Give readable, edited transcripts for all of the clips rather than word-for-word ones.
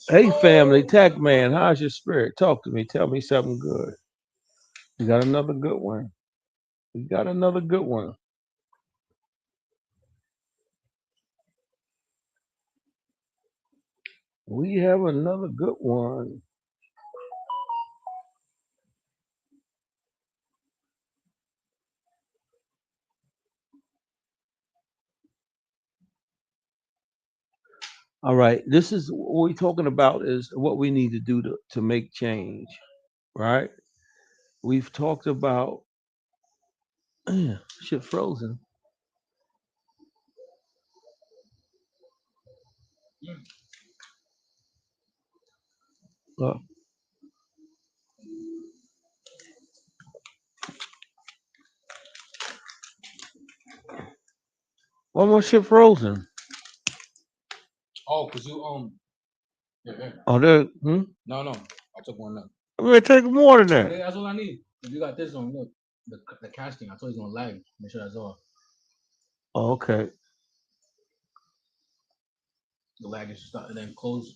Hey, family, TACC man, how's your spirit? Talk to me. Tell me something good. You got another good one. You got another good one. We have another good one. All right. This is what we're talking about is what we need to do to make change, right? We've talked about shit frozen. Uh, one more shit frozen. Oh, cause you yeah. Oh, there. No, I took one up. I'm gonna take more than Okay, that. that's all I need. If you got this one, look, the casting. I told you it's gonna lag. Make sure that's all. Oh, okay. The lag is start and then close.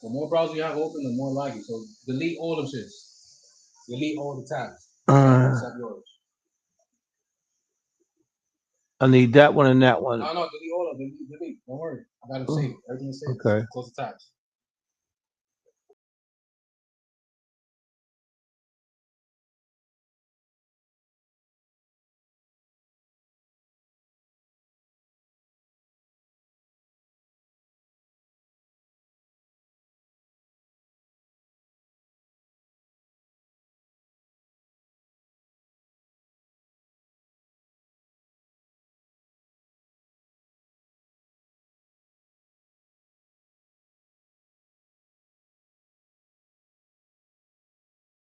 The more browser you have open, the more laggy. So delete all them shits. Delete all the tabs. Uh, Except yours. I need that one and that one. No, delete all of them. Delete. Don't worry. I got them Oh, saved. Everything is saved. okay. Close the tabs.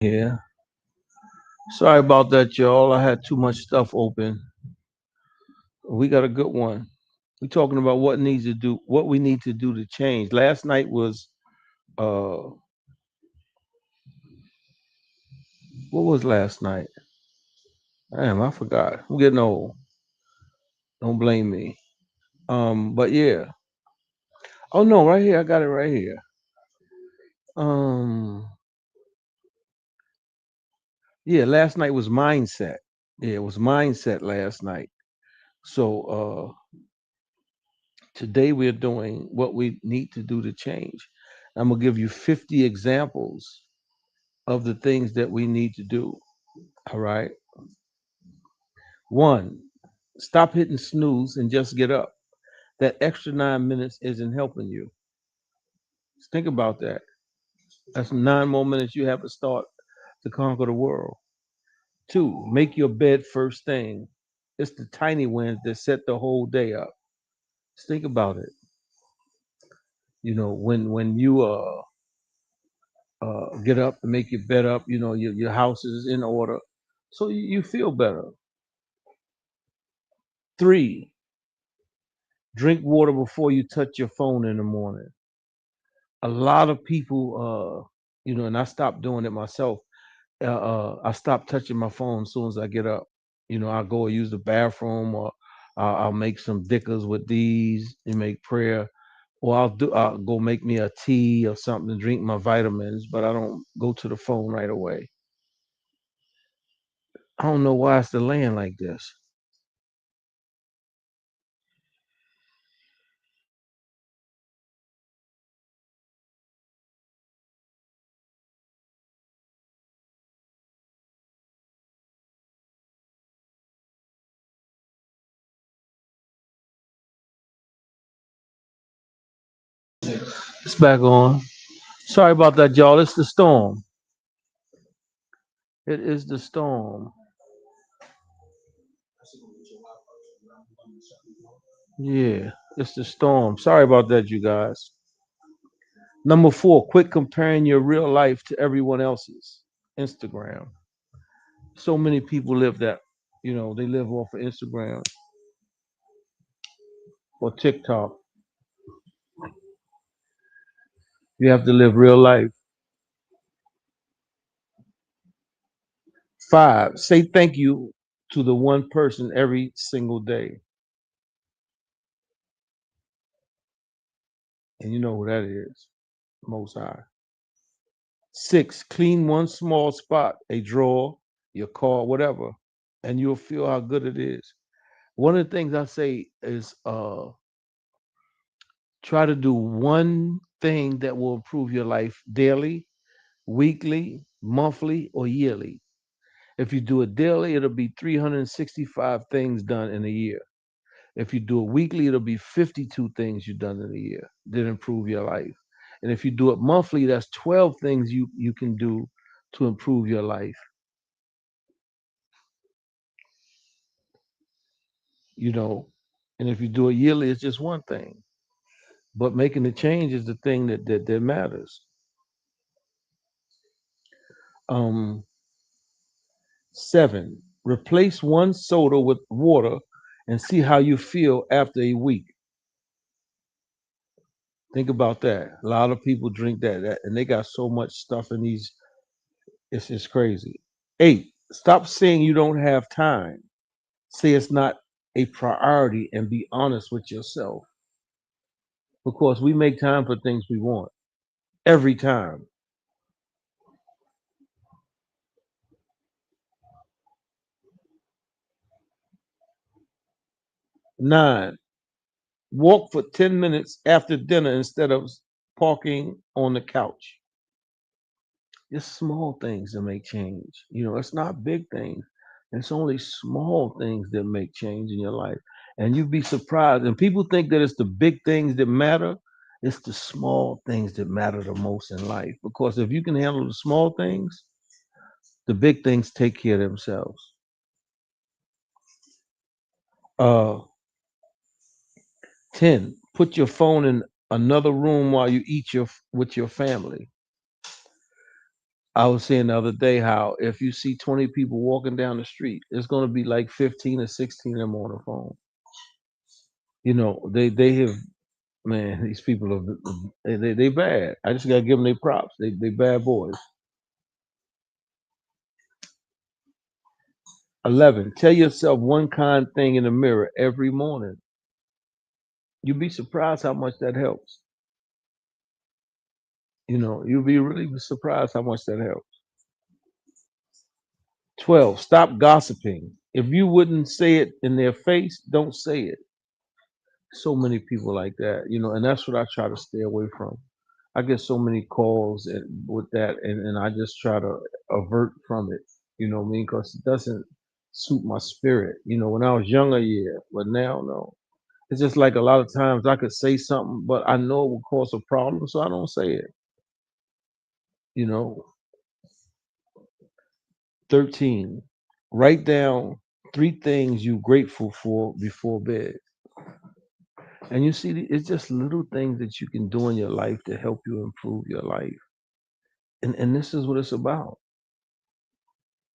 Yeah. Sorry about that, y'all. I had too much stuff open. We got a good one. We're talking about what we need to do to change. Last night was uh what was last night? Damn, I forgot. I'm getting old. Don't blame me. But yeah. Oh no, right here. I got it right here. Um, yeah, last night was mindset. Yeah, it was mindset last night. So today we're doing what we need to do to change. I'm gonna give you 50 examples of the things that we need to do. All right. One, stop hitting snooze and just get up. That extra 9 minutes isn't helping you. Just think about that. That's 9 more minutes you have to start to conquer the world. Two, make your bed first thing. It's the tiny wins that set the whole day up. Just think about it. You know, when you get up and make your bed up, you know, your house is in order. So you feel better. Three, drink water before you touch your phone in the morning. A lot of people, you know, and I stopped doing it myself. I stopped touching my phone as soon as I get up. You know, I'll go use the bathroom, or I'll make some dickers with these and make prayer, or I'll go make me a tea or something to drink my vitamins. But I don't go to the phone right away. I don't know why it's delaying like this. It's back on. Sorry about that, y'all. It's the storm. It is the storm. Yeah, it's the storm. Sorry about that, you guys. Number four, quit comparing your real life to everyone else's. Instagram. So many people live that, you know, they live off of Instagram or TikTok. You have to live real life. Five, say thank you to the one person every single day. And you know who that is. Most High. 6, clean one small spot, a drawer, your car, whatever, and you'll feel how good it is. One of the things I say is try to do one thing that will improve your life daily, weekly, monthly, or yearly. If you do it daily, it'll be 365 things done in a year. If you do it weekly, it'll be 52 things you've done in a year that improve your life. And if you do it monthly, that's 12 things you can do to improve your life. You know, and if you do it yearly, it's just one thing. But making the change is the thing that matters. Um, 7, replace one soda with water and see how you feel after a week. Think about that. A lot of people drink that and they got so much stuff in these. It's crazy. 8, stop saying you don't have time. Say it's not a priority and be honest with yourself. Because we make time for things we want every time. 9, walk for 10 minutes after dinner instead of parking on the couch. It's small things that make change. It's not big things. It's only small things that make change in your life. And you'd be surprised. And people think that it's the big things that matter. It's the small things that matter the most in life. Because if you can handle the small things, the big things take care of themselves. Uh 10, put your phone in another room while you eat with your family. I was saying the other day how if you see 20 people walking down the street, it's going to be like 15 or 16 of them on the phone. They have, man, these people are they bad. I just got to give them their props. They bad boys. 11, tell yourself one kind thing in the mirror every morning. You'd be surprised how much that helps. You'll be really surprised how much that helps. 12, stop gossiping. If you wouldn't say it in their face, don't say it. So many people like that, and that's what I try to stay away from. I get so many calls with that, and I just try to avert from it. You know what I mean? Because it doesn't suit my spirit. When I was younger, yeah, but now, no. It's just like a lot of times I could say something, but I know it will cause a problem, so I don't say it. You know. 13, write down 3 things you're grateful for before bed. And you see, it's just little things that you can do in your life to help you improve your life. And this is what it's about,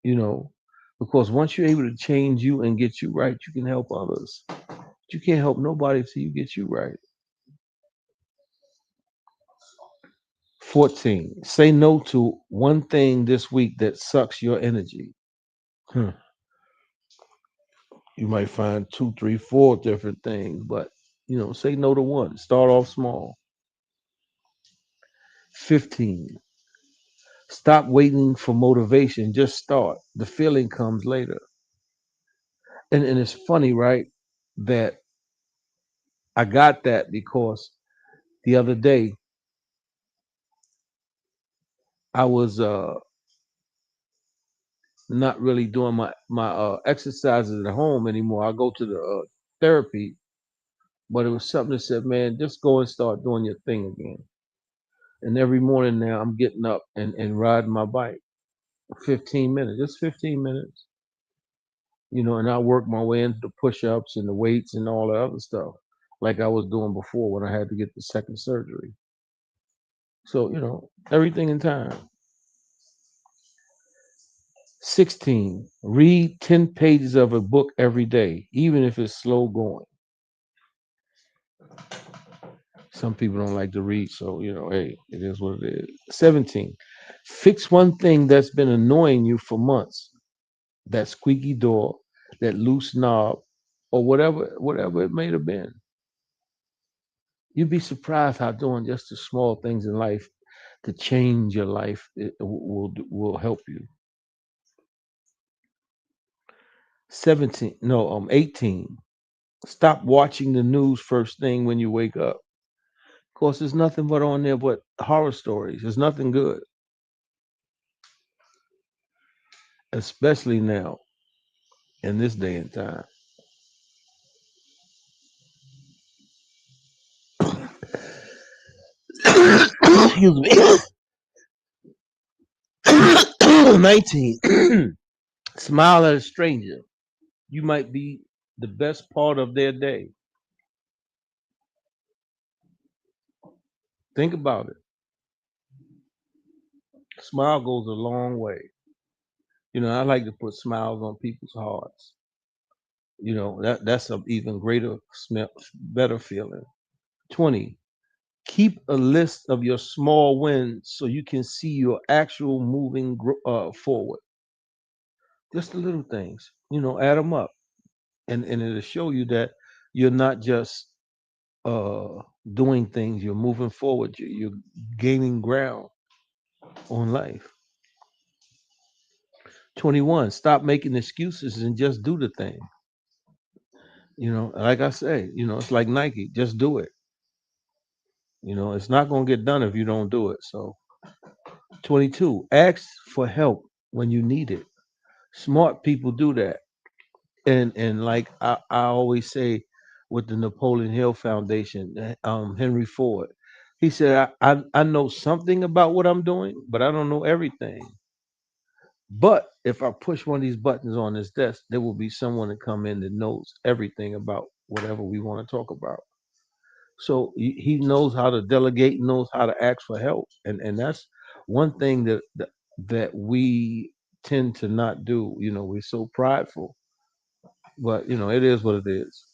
you know, because once you're able to change you and get you right, you can help others. But you can't help nobody till you get you right. 14, say no to one thing this week that sucks your energy. Hmm. You might find two, three, four different things, but say no to one. Start off small. 15, stop waiting for motivation. Just start. The feeling comes later. And it's funny, right? That I got that because the other day I was not really doing my exercises at home anymore. I go to the therapy, but it was something that said, "Man, just go and start doing your thing again." And every morning now I'm getting up and riding my bike 15 minutes, just 15 minutes, and I work my way into the push-ups and the weights and all the other stuff like I was doing before when I had to get the second surgery. So, everything in time. 16, read 10 pages of a book every day, even if it's slow going. Some people don't like to read, so, hey, it is what it is. 17, fix one thing that's been annoying you for months. That squeaky door, that loose knob, or whatever it may have been. You'd be surprised how doing just the small things in life to change your life. It will help you. 17, no, 18. Stop watching the news first thing when you wake up. Of course, there's nothing but on there but horror stories. There's nothing good, especially now in this day and time. Excuse me. 19. Smile at a stranger. You might be the best part of their day. Think about it. Smile goes a long way. I like to put smiles on people's hearts. That's an even greater smell, better feeling. 20. Keep a list of your small wins so you can see your actual moving forward. Just the little things, add them up, and it'll show you that you're not just uh, doing things. You're moving forward. You're gaining ground on life. 21. Stop making excuses and just do the thing. Like I say, it's like Nike. Just do it. It's not going to get done if you don't do it. So, 22. Ask for help when you need it. Smart people do that. And like I always say with the Napoleon Hill Foundation, Henry Ford, he said, I know something about what I'm doing, but I don't know everything. But if I push one of these buttons on this desk, there will be someone to come in that knows everything about whatever we want to talk about. So he knows how to delegate, knows how to ask for help, and that's one thing that we tend to not do. We're so prideful, but it is what it is.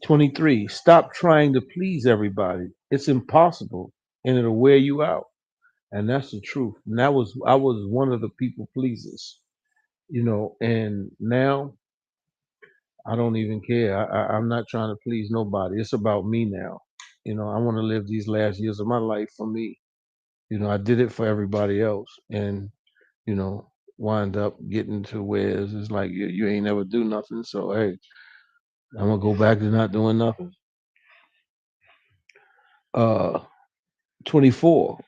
23. Stop trying to please everybody. It's impossible, and it'll wear you out. And that's the truth. And I was one of the people pleasers. And now I don't even care. I'm not trying to please nobody. It's about me now. I want to live these last years of my life for me. I did it for everybody else, and you know, wind up getting to where it's like you ain't never do nothing. So hey, I'm gonna go back to not doing nothing. Uh, 24.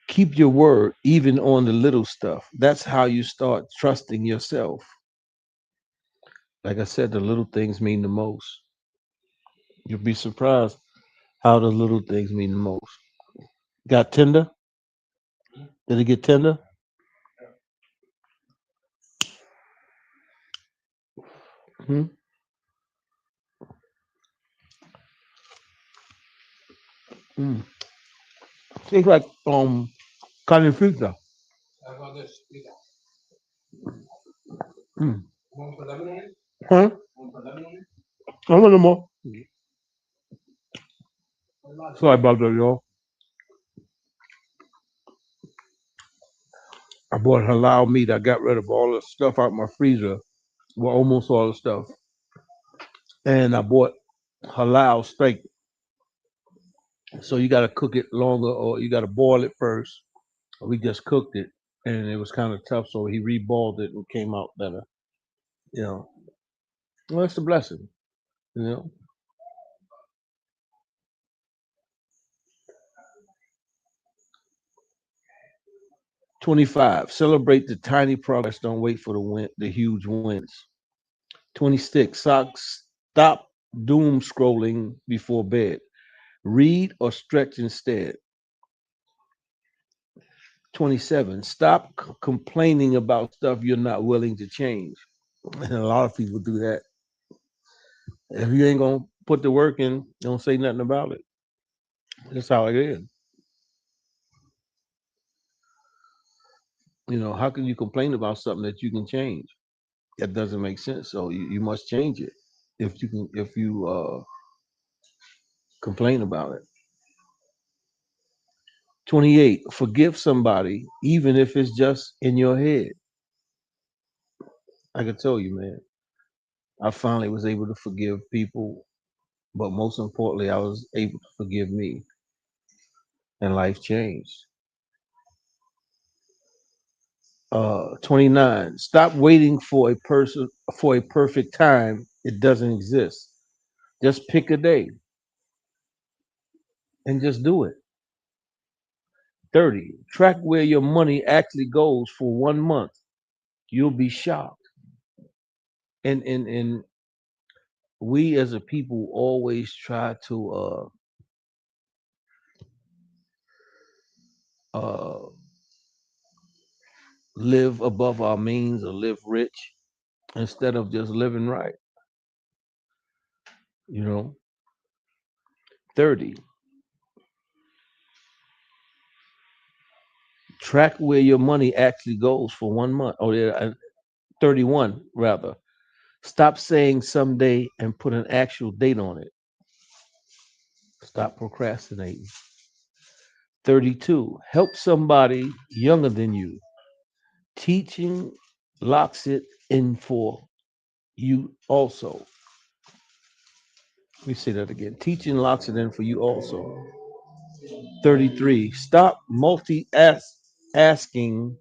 Keep your word even on the little stuff. That's how you start trusting yourself. Like I said, the little things mean the most. You'll be surprised how the little things mean the most. Got tender? Did it get tender? Hmm? Mm. Tastes like carne frita. How about this? You Mm. want to put lemon on it? Huh? Want to put lemon on it? I want no more. A lot of Sorry lemon. about that, y'all. I bought halal meat. I got rid of all the stuff out my freezer. Well, almost all the stuff. And I bought halal steak. So you got to cook it longer or you got to boil it first. We just cooked it and it was kind of tough. So he reboiled it and came out better. You know, well, it's a blessing. You know, 25. Celebrate the tiny progress. Don't wait for the huge wins. 26. Stop doom scrolling before bed. Read or stretch instead. 27. Stop complaining about stuff you're not willing to change. And a lot of people do that. If you ain't gonna put the work in, don't say nothing about it. That's how it is. How can you complain about something that you can change? That doesn't make sense. So you must change it if you complain about it. 28. Forgive somebody, even if it's just in your head. I can tell you, man. I finally was able to forgive people, but most importantly, I was able to forgive me. and life changed. 29. Stop waiting for a perfect time. It doesn't exist. Just pick a day and just do it. 30. Track where your money actually goes for 1 month. You'll be shocked. And we as a people always try to uh, live above our means or live rich instead of just living right. You know, 30. Track where your money actually goes for 1 month. Oh, yeah, 31 rather. Stop saying someday and put an actual date on it. Stop procrastinating. 32. Help somebody younger than you. Teaching locks it in for you also. Let me say that again. Teaching locks it in for you also. 33. Asking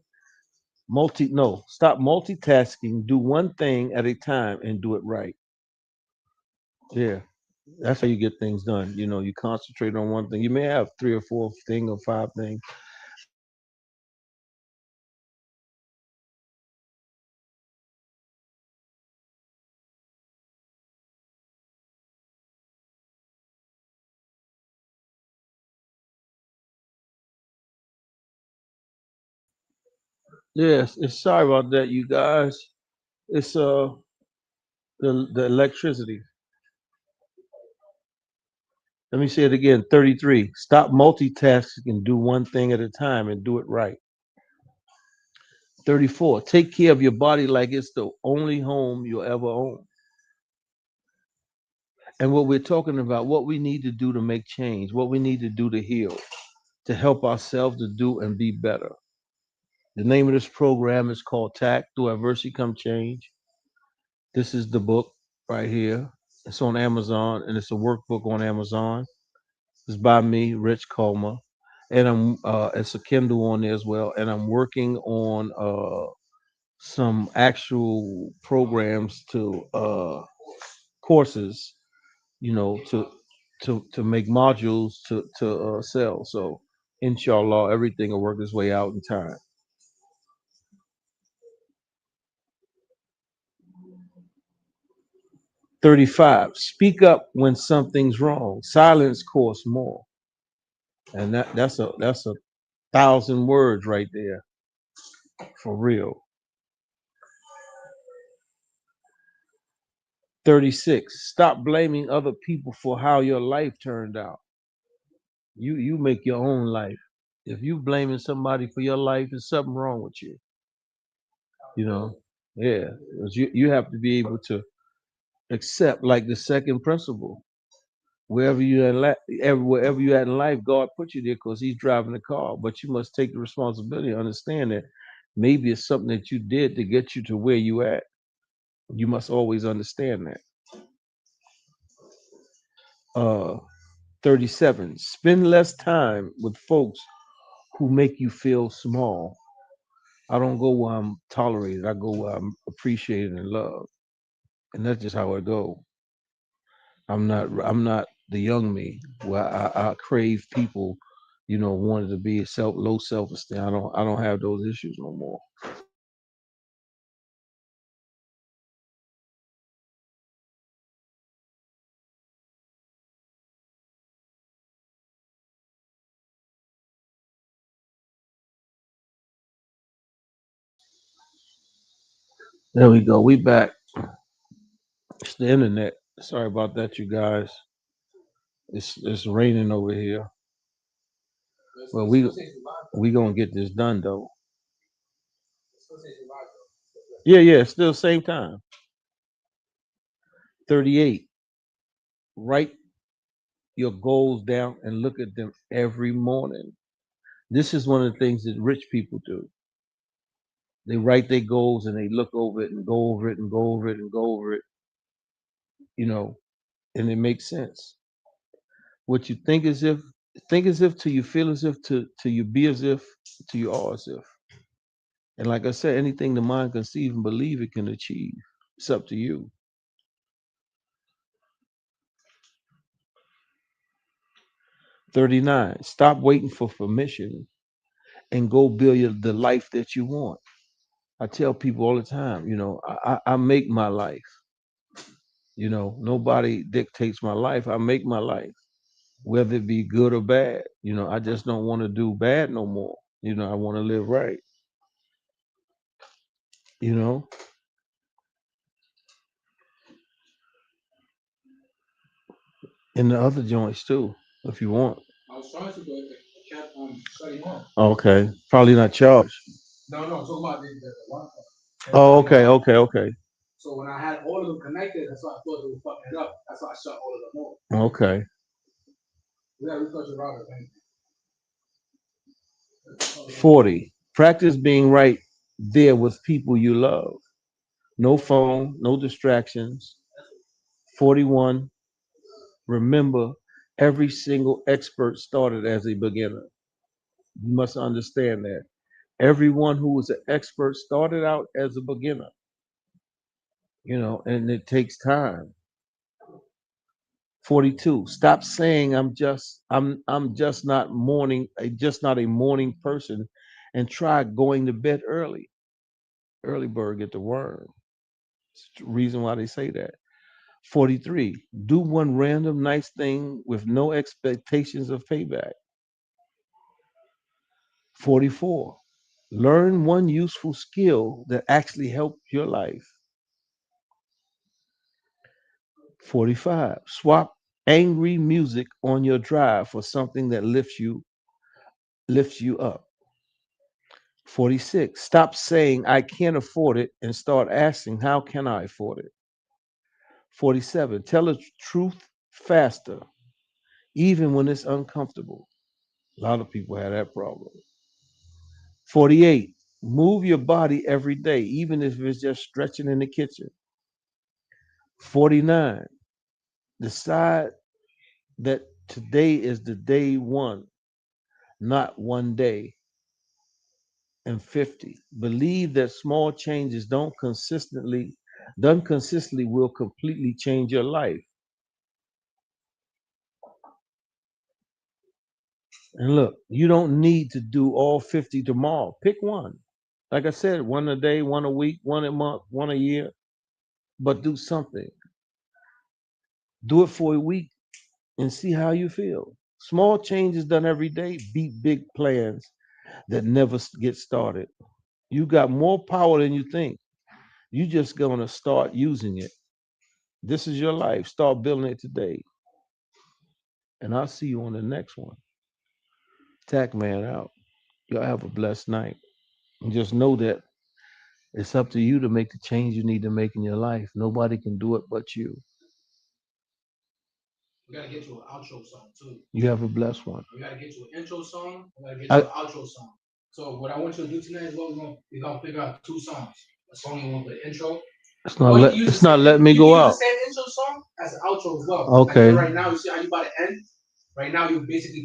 stop multitasking. Do one thing at a time and do it right. Yeah. That's how you get things done. You know, you concentrate on one thing. You may have three or four thing or five things. Yes, it's sorry about that, you guys. It's the electricity. Let me say it again. 33. Stop multitasking and do one thing at a time and do it right. 34. Take care of your body like it's the only home you'll ever own. And what we're talking about, what we need to do to make change, what we need to do to heal, to help ourselves to do and be better. The name of this program is called TACC, Through Adversity Come Change. This is the book right here. It's on Amazon and it's a workbook on Amazon. It's by me, Rich Comer. And it's a Kindle on there as well. And I'm working on some actual programs to courses, you know, to make modules to sell. So inshallah, everything will work its way out in time. 35. Speak up when something's wrong. Silence costs more. And that's a thousand words right there for real. 36. Stop blaming other people for how your life turned out. You make your own life. If you blaming somebody for your life, there's something wrong with you. You know, yeah. 'Cause you have to be able to accept, like the second principle. Wherever you at in life, God put you there because He's driving the car. But you must take the responsibility and understand that maybe it's something that you did to get you to where you at. You must always understand that. 37. Spend less time with folks who make you feel small. I don't go where I'm tolerated. I go where I'm appreciated and loved. And that's just how I go. I'm not the young me where I crave people, wanted to be low self esteem. I don't have those issues no more. There we go. We back. It's the internet. Sorry about that, you guys. It's raining over here. Well, we gonna get this done though. Yeah, yeah. Still same time. 38. Write your goals down and look at them every morning. This is one of the things that rich people do. They write their goals and they look over it and go over it and go over it and go over it, you know, and it makes sense. What you think Think as if to you feel as if to you be as if to you are as if. And like I said, anything the mind conceive and believe it can achieve. It's up to you. 39. Stop waiting for permission and go build the life that you want. I tell people all the time, I make my life. Nobody dictates my life. I make my life, whether it be good or bad. I just don't want to do bad no more. I want to live right. You know, in the other joints too, if you want. I was trying to, but it kept shutting off. Okay, probably not charged. No, no, I'm talking about the Wi-Fi. Kept Oh, cutting okay, off. okay, okay, So when I had all of them connected, that's why I thought it was fucking it up. That's why I shut all of them off. okay. We gotta refresh the router, man. 40. Practice being right there with people you love. No phone, no distractions. 41. Remember, every single expert started as a beginner. You must understand that. Everyone who was an expert started out as a beginner, and it takes time. 42. Stop saying I'm just not a morning person, and try going to bed early. Early bird get the worm. It's the reason why they say that. 43. Do one random nice thing with no expectations of payback. 44. Learn one useful skill that actually helped your life. 45. Swap angry music on your drive for something that lifts you up. 46. Stop saying I can't afford it and start asking how can I afford it. 47. Tell the truth faster, even when it's uncomfortable. A lot of people have that problem. 48. Move your body every day, even if it's just stretching in the kitchen. 49. Decide that today is the day one, not one day. And 50. Believe that small changes done consistently will completely change your life. And look, you don't need to do all 50 tomorrow. Pick one. Like I said, one a day, one a week, one a month, one a year, but do something. Do it for a week and see how you feel. Small changes done every day beat big plans that never get started. You got more power than you think. You just gonna start using it. This is your life. Start building it today. And I'll see you on the next one. Tac man out. Y'all have a blessed night. And just know that it's up to you to make the change you need to make in your life. Nobody can do it but you. We gotta get to an outro song too. You have a blessed one. We gotta get to an intro song. We gotta get I, to an outro song. So what I want you to do tonight is what we're gonna figure out two songs. A song you want for the intro. Or you can use the it's same not letting me you can go use the out. same intro song as the outro as well. Like Okay. right now, you see how you about to end? Right now you basically